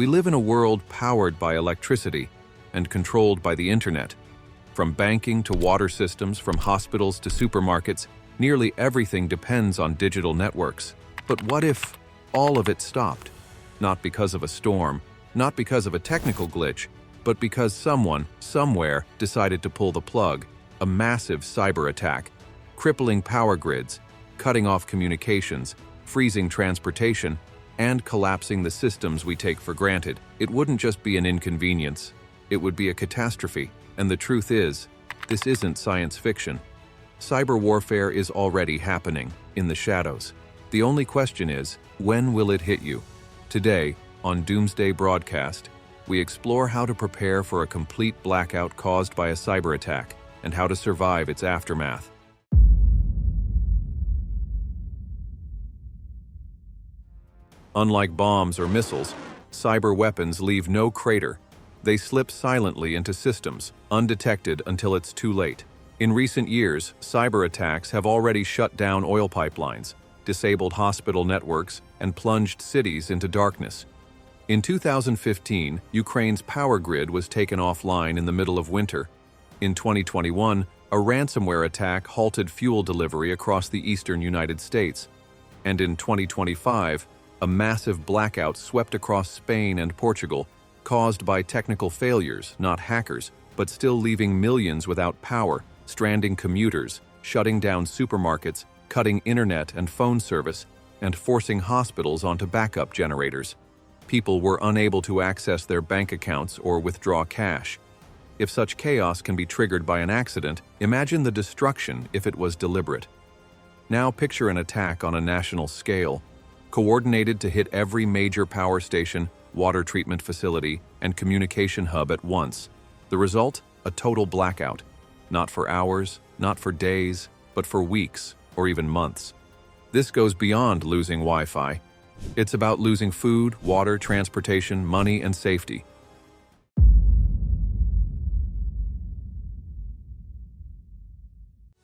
We live in a world powered by electricity and controlled by the internet. From banking to water systems, from hospitals to supermarkets, nearly everything depends on digital networks. But what if all of it stopped? Not because of a storm, not because of a technical glitch, but because someone, somewhere, decided to pull the plug. A massive cyber attack, crippling power grids, cutting off communications, freezing transportation, and collapsing the systems we take for granted. It wouldn't just be an inconvenience, it would be a catastrophe. And the truth is, this isn't science fiction. Cyber warfare is already happening, in the shadows. The only question is, when will it hit you? Today, on Doomsday Broadcast, we explore how to prepare for a complete blackout caused by a cyber attack and how to survive its aftermath. Unlike bombs or missiles, cyber weapons leave no crater. They slip silently into systems, undetected until it's too late. In recent years, cyber attacks have already shut down oil pipelines, disabled hospital networks, and plunged cities into darkness. In 2015, Ukraine's power grid was taken offline in the middle of winter. In 2021, a ransomware attack halted fuel delivery across the eastern United States. And in 2025, a massive blackout swept across Spain and Portugal, caused by technical failures, not hackers, but still leaving millions without power, stranding commuters, shutting down supermarkets, cutting internet and phone service, and forcing hospitals onto backup generators. People were unable to access their bank accounts or withdraw cash. If such chaos can be triggered by an accident, imagine the destruction if it was deliberate. Now picture an attack on a national scale, coordinated to hit every major power station, water treatment facility, and communication hub at once. The result? A total blackout. Not for hours, not for days, but for weeks or even months. This goes beyond losing Wi-Fi. It's about losing food, water, transportation, money, and safety.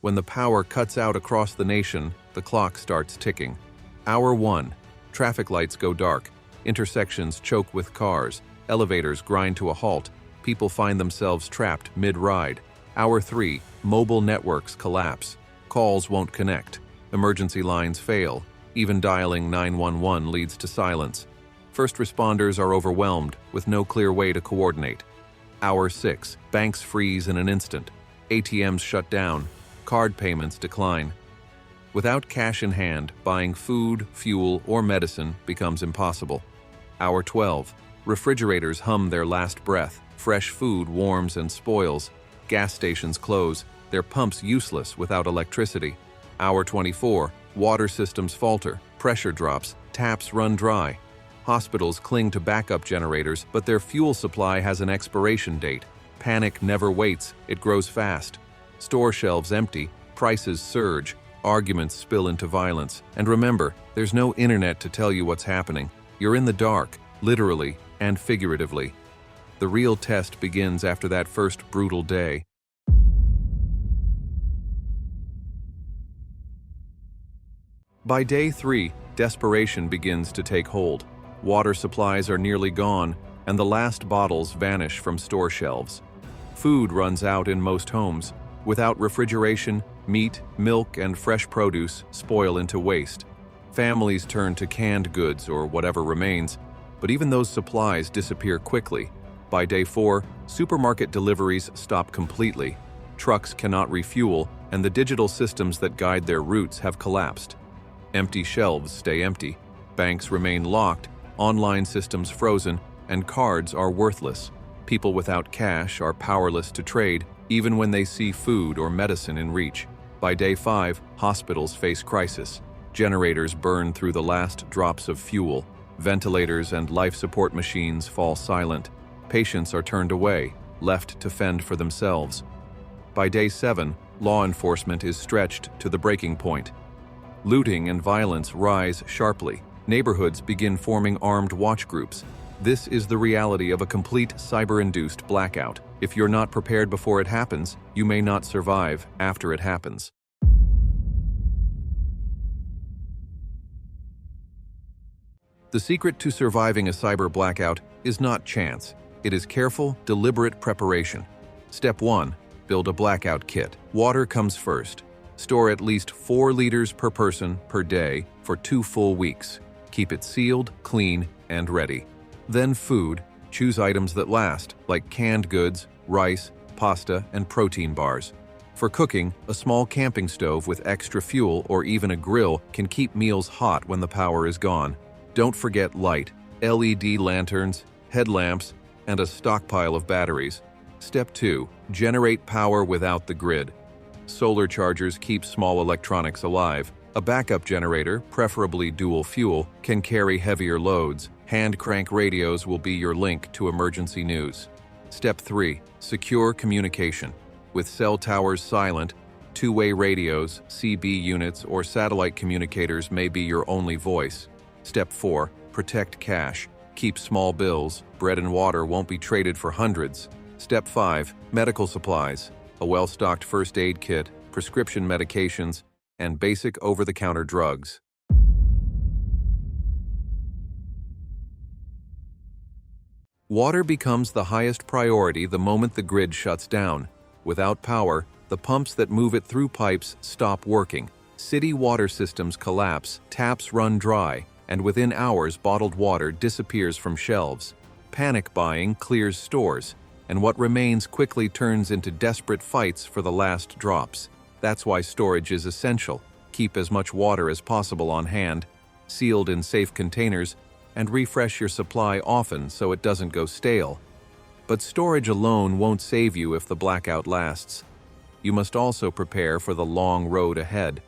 When the power cuts out across the nation, the clock starts ticking. Hour 1, traffic lights go dark, intersections choke with cars, elevators grind to a halt, people find themselves trapped mid-ride. Hour 3, mobile networks collapse, calls won't connect, emergency lines fail, even dialing 911 leads to silence. First responders are overwhelmed, with no clear way to coordinate. Hour 6, banks freeze in an instant, ATMs shut down, card payments decline. Without cash in hand, buying food, fuel, or medicine becomes impossible. Hour 12, refrigerators hum their last breath, fresh food warms and spoils, gas stations close, their pumps useless without electricity. Hour 24, water systems falter, pressure drops, taps run dry. Hospitals cling to backup generators, but their fuel supply has an expiration date. Panic never waits, it grows fast. Store shelves empty, prices surge, arguments spill into violence. And remember, there's no internet to tell you what's happening. You're in the dark, literally and figuratively. The real test begins after that first brutal day. By day 3, desperation begins to take hold. Water supplies are nearly gone, and the last bottles vanish from store shelves. Food runs out in most homes. Without refrigeration, meat, milk, and fresh produce spoil into waste. Families turn to canned goods or whatever remains, but even those supplies disappear quickly. By day 4, supermarket deliveries stop completely. Trucks cannot refuel, and the digital systems that guide their routes have collapsed. Empty shelves stay empty, banks remain locked, online systems frozen, and cards are worthless. People without cash are powerless to trade, even when they see food or medicine in reach. By day 5, hospitals face crisis. Generators burn through the last drops of fuel. Ventilators and life support machines fall silent. Patients are turned away, left to fend for themselves. By day 7, law enforcement is stretched to the breaking point. Looting and violence rise sharply. Neighborhoods begin forming armed watch groups. This is the reality of a complete cyber-induced blackout. If you're not prepared before it happens, you may not survive after it happens. The The secret to surviving a cyber blackout is not chance. It is careful, deliberate preparation. Step 1. Build a blackout kit. Water comes first. Store at least 4 liters per person per day for 2 full weeks. Keep it sealed, clean, and ready. Then food. Choose items that last, like canned goods, rice, pasta, and protein bars. For cooking, a small camping stove with extra fuel or even a grill can keep meals hot when the power is gone. Don't forget light, LED lanterns, headlamps, and a stockpile of batteries. Step 2. Generate power without the grid. Solar chargers keep small electronics alive. A backup generator, preferably dual fuel, can carry heavier loads. Hand crank radios will be your link to emergency news. Step 3. Secure communication. With cell towers silent, two-way radios, CB units, or satellite communicators may be your only voice. Step 4. Protect cash. Keep small bills. Bread and water won't be traded for hundreds. Step 5. Medical supplies. A well-stocked first aid kit, prescription medications, and basic over-the-counter drugs. Water becomes the highest priority the moment the grid shuts down. Without power, the pumps that move it through pipes stop working. City water systems collapse, taps run dry, and within hours bottled water disappears from shelves. Panic buying clears stores, and what remains quickly turns into desperate fights for the last drops. That's why storage is essential. Keep as much water as possible on hand, sealed in safe containers, and refresh your supply often so it doesn't go stale. But storage alone won't save you if the blackout lasts. You must also prepare for the long road ahead.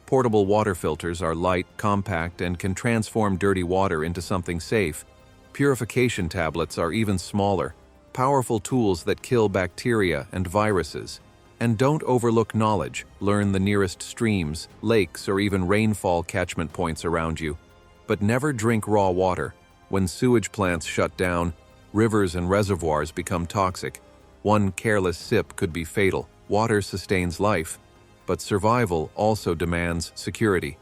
Portable water filters are light, compact, and can transform dirty water into something safe. Purification tablets are even smaller, powerful tools that kill bacteria and viruses. And don't overlook knowledge. Learn the nearest streams, lakes, or even rainfall catchment points around you. But never drink raw water. When sewage plants shut down, rivers and reservoirs become toxic. One careless sip could be fatal. Water sustains life, but survival also demands security.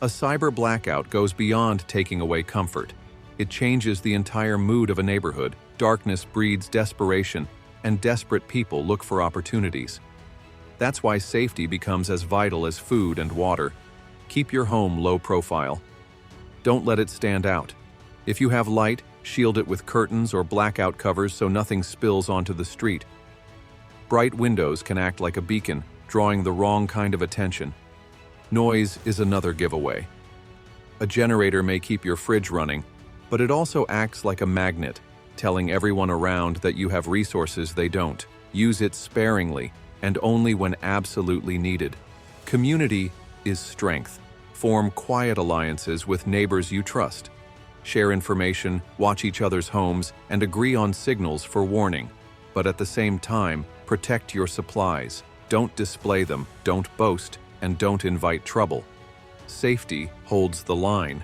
A cyber blackout goes beyond taking away comfort. It changes the entire mood of a neighborhood. Darkness breeds desperation, and desperate people look for opportunities. That's why safety becomes as vital as food and water. Keep your home low profile. Don't let it stand out. If you have light, shield it with curtains or blackout covers so nothing spills onto the street. Bright windows can act like a beacon, drawing the wrong kind of attention. Noise is another giveaway. A generator may keep your fridge running, but it also acts like a magnet, telling everyone around that you have resources they don't. Use it sparingly, and only when absolutely needed. Community is strength. Form quiet alliances with neighbors you trust. Share information, watch each other's homes, and agree on signals for warning. But at the same time, protect your supplies. Don't display them, don't boast, and don't invite trouble. Safety holds the line,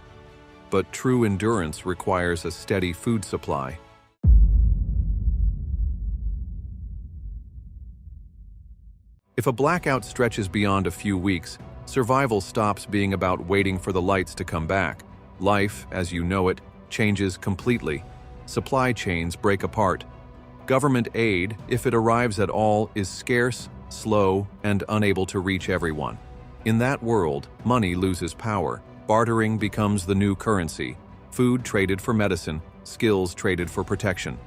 but true endurance requires a steady food supply. If a blackout stretches beyond a few weeks, survival stops being about waiting for the lights to come back. Life, as you know it, changes completely. Supply chains break apart. Government aid, if it arrives at all, is scarce, slow, and unable to reach everyone. In that world, money loses power. Bartering becomes the new currency. Food traded for medicine, skills traded for protection.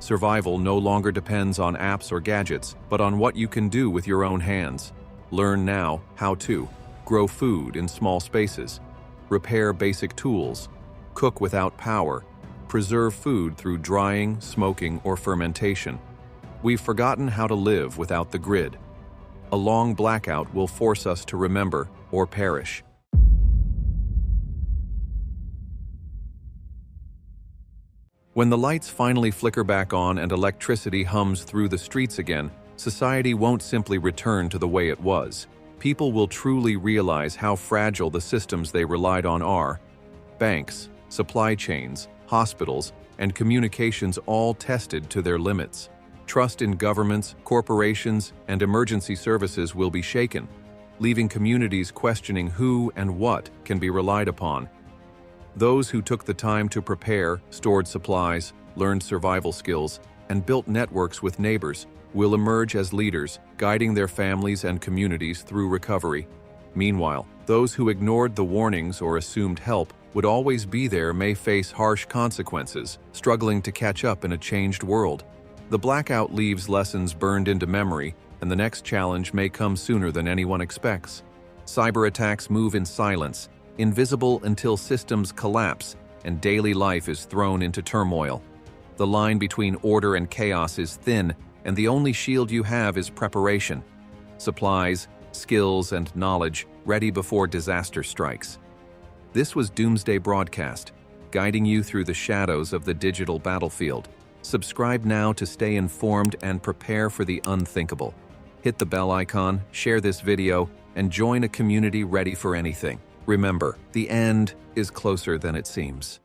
Survival no longer depends on apps or gadgets, but on what you can do with your own hands. Learn now how to grow food in small spaces, repair basic tools, cook without power, preserve food through drying, smoking, or fermentation. We've forgotten how to live without the grid. A long blackout will force us to remember or perish. When the lights finally flicker back on and electricity hums through the streets again, society won't simply return to the way it was. People will truly realize how fragile the systems they relied on are. Banks, supply chains, hospitals, and communications all tested to their limits. Trust in governments, corporations, and emergency services will be shaken. leaving communities questioning who and what can be relied upon. Those who took the time to prepare, stored supplies, learned survival skills, and built networks with neighbors will emerge as leaders, guiding their families and communities through recovery. Meanwhile, those who ignored the warnings or assumed help would always be there may face harsh consequences, struggling to catch up in a changed world. The blackout leaves lessons burned into memory, and the next challenge may come sooner than anyone expects. Cyberattacks move in silence, invisible until systems collapse and daily life is thrown into turmoil. The line between order and chaos is thin, and the only shield you have is preparation. Supplies, skills, and knowledge ready before disaster strikes. This was Doomsday Broadcast, guiding you through the shadows of the digital battlefield. Subscribe now to stay informed and prepare for the unthinkable. Hit the bell icon, share this video, and join a community ready for anything. Remember, the end is closer than it seems.